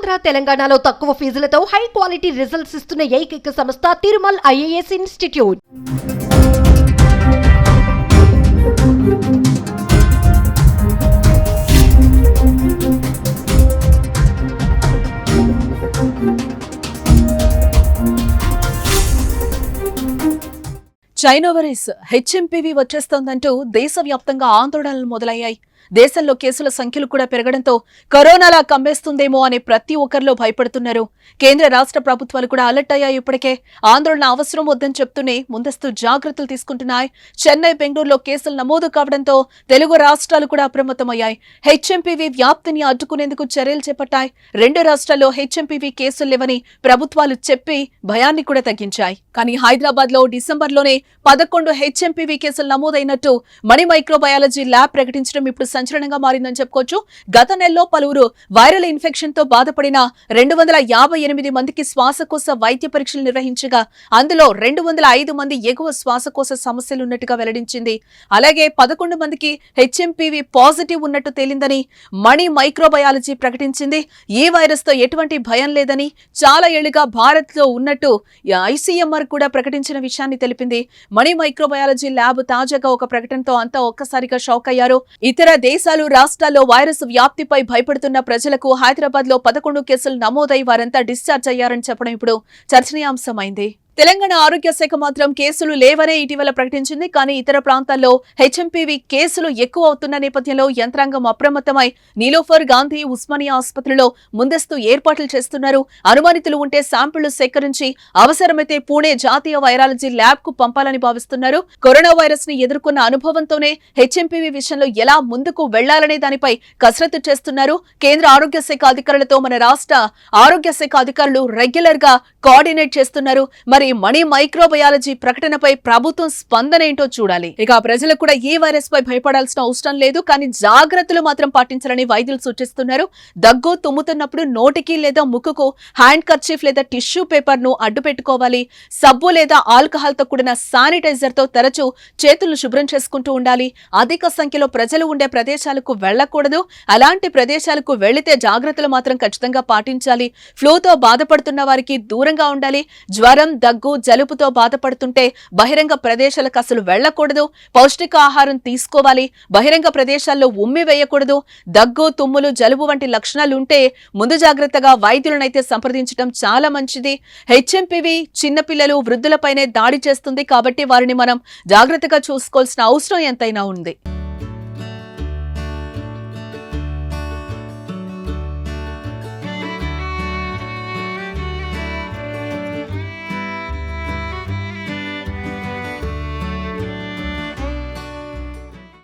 ఆంధ్ర తెలంగాణలో తక్కువ ఫీజులతో high quality results ఇస్తున్న ఏకైక సంస్థ Tirumal IAS institute. China virus HMPV వచ్చేస్తోందంటూ దేశవ్యాప్తంగా ఆందోళనలు మొదలయ్యాయి. దేశంలో కేసుల సంఖ్యలు కూడా పెరగడంతో కరోనాలా కమ్మేస్తుందేమో అని ప్రతి ఒక్కరిలో భయపడుతున్నారు. కేంద్ర రాష్ట్ర ప్రభుత్వాలు కూడా అలర్ట్ అయ్యాయి. ఇప్పటికే ఆందోళన అవసరం వద్దని చెప్తూనే ముందస్తు జాగ్రత్తలు తీసుకుంటున్నాయి. చెన్నై, బెంగళూరులో కేసులు నమోదు కావడంతో తెలుగు రాష్ట్రాలు కూడా అప్రమత్తమయ్యాయి. హెచ్ఎంపీవీ వ్యాప్తిని అడ్డుకునేందుకు చర్యలు చేపట్టాయి. రెండు రాష్ట్రాల్లో హెచ్ఎంపీవీ కేసులు లేవని ప్రభుత్వాలు చెప్పి భయాన్ని కూడా తగ్గించాయి. కానీ హైదరాబాద్ లో డిసెంబర్లోనే 11 హెచ్ఎంపీవీ కేసులు నమోదైనట్టు మణి మైక్రోబయాలజీ ల్యాబ్ ప్రకటించడం ఇప్పుడు సంచలనంగా మారిందని చెప్పుకోవచ్చు. గత నెలలో పలువురు వైరల్ ఇన్ఫెక్షన్ తో బాధపడిన 258 మందికి శ్వాసకోశ వైద్య పరీక్షలు నిర్వహించగా అందులో 205 మంది ఎగువ శ్వాసకోశ సమస్యలున్నట్టుగా వెల్లడించింది. అలాగే 11 మందికి హెచ్ఎంపీవీ పాజిటివ్ ఉన్నట్టు తేలిందని మణి మైక్రోబయాలజీ ప్రకటించింది. ఈ వైరస్ తో ఎటువంటి భయం లేదని, చాలా ఏళ్లుగా భారత్ లో ఉన్నట్టు ఐసీఎంఆర్ కూడా ప్రకటించిన విషయాన్ని తెలిపింది. మణి మైక్రోబయాలజీ ల్యాబ్ తాజాగా ఒక ప్రకటనతో అంతా ఒక్కసారిగా షాక్ అయ్యారు. ఇతర దేశాలు, రాష్ట్రాల్లో వైరస్ వ్యాప్తిపై భయపడుతున్న ప్రజలకు హైదరాబాద్ లో 11 కేసులు నమోదై వారంతా డిశ్చార్జ్ అయ్యారని చెప్పడం ఇప్పుడు చర్చనీయాంశమైంది. తెలంగాణ ఆరోగ్య శాఖ మాత్రం కేసులు లేవనే ఇటీవల ప్రకటించింది. కానీ ఇతర ప్రాంతాల్లో హెచ్ఎంపీవీ కేసులు ఎక్కువ అవుతున్న నేపథ్యంలో యంత్రాంగం అప్రమత్తమై నీలోఫర్, గాంధీ, ఉస్మానియా ఆసుపత్రిలో ముందస్తు ఏర్పాట్లు చేస్తున్నారు. అనుమానితులు ఉంటే శాంపిళ్లు సేకరించి అవసరమైతే పూణే జాతీయ వైరాలజీ ల్యాబ్ కు పంపాలని భావిస్తున్నారు. కరోనా వైరస్ ని ఎదుర్కొన్న అనుభవంతోనే హెచ్ఎంపీవీ విషయంలో ఎలా ముందుకు వెళ్లాలనే దానిపై కసరత్తు చేస్తున్నారు. కేంద్ర ఆరోగ్య శాఖ అధికారులతో మన రాష్ట్ర ఆరోగ్య శాఖ అధికారులు రెగ్యులర్ గా కోఆర్డినేట్ చేస్తున్నారు. మరి మణి మైక్రోబయాలజీ ప్రకటనపై ప్రభుత్వం స్పందన ఏంటో చూడాలి. ఇక ప్రజలకు కూడా ఈ వైరస్ పై భయపడాల్సిన అవసరం లేదు. కానీ జాగ్రత్తలు మాత్రం పాటించాలని వైద్యులు సూచిస్తున్నారు. దగ్గు, తుమ్ముతున్నప్పుడు నోటికి లేదా ముక్కుకు హ్యాండ్ కర్చీఫ్ లేదా టిష్యూ పేపర్ ను అడ్డు పెట్టుకోవాలి. సబ్బు లేదా ఆల్కహాల్ తో కూడిన శానిటైజర్ తో తరచూ చేతులను శుభ్రం చేసుకుంటూ ఉండాలి. అధిక సంఖ్యలో ప్రజలు ఉండే ప్రదేశాలకు వెళ్లకూడదు. అలాంటి ప్రదేశాలకు వెళ్లితే జాగ్రత్తలు మాత్రం ఖచ్చితంగా పాటించాలి. ఫ్లూతో బాధపడుతున్న వారికి దూరంగా ఉండాలి. జ్వరం, దగ్గు, జలుబుతో బాధపడుతుంటే బహిరంగ ప్రదేశాలకు అసలు వెళ్లకూడదు. పౌష్టికాహారం తీసుకోవాలి. బహిరంగ ప్రదేశాల్లో ఉమ్మి వేయకూడదు. దగ్గు, తుమ్ములు, జలుబు వంటి లక్షణాలు ఉంటే ముందు జాగ్రత్తగా వైద్యులనైతే సంప్రదించడం చాలా మంచిది. హెచ్ఎంపీవీ చిన్నపిల్లలు, వృద్ధులపైనే దాడి చేస్తుంది కాబట్టి వారిని మనం జాగ్రత్తగా చూసుకోవాల్సిన అవసరం ఎంతైనా ఉంది.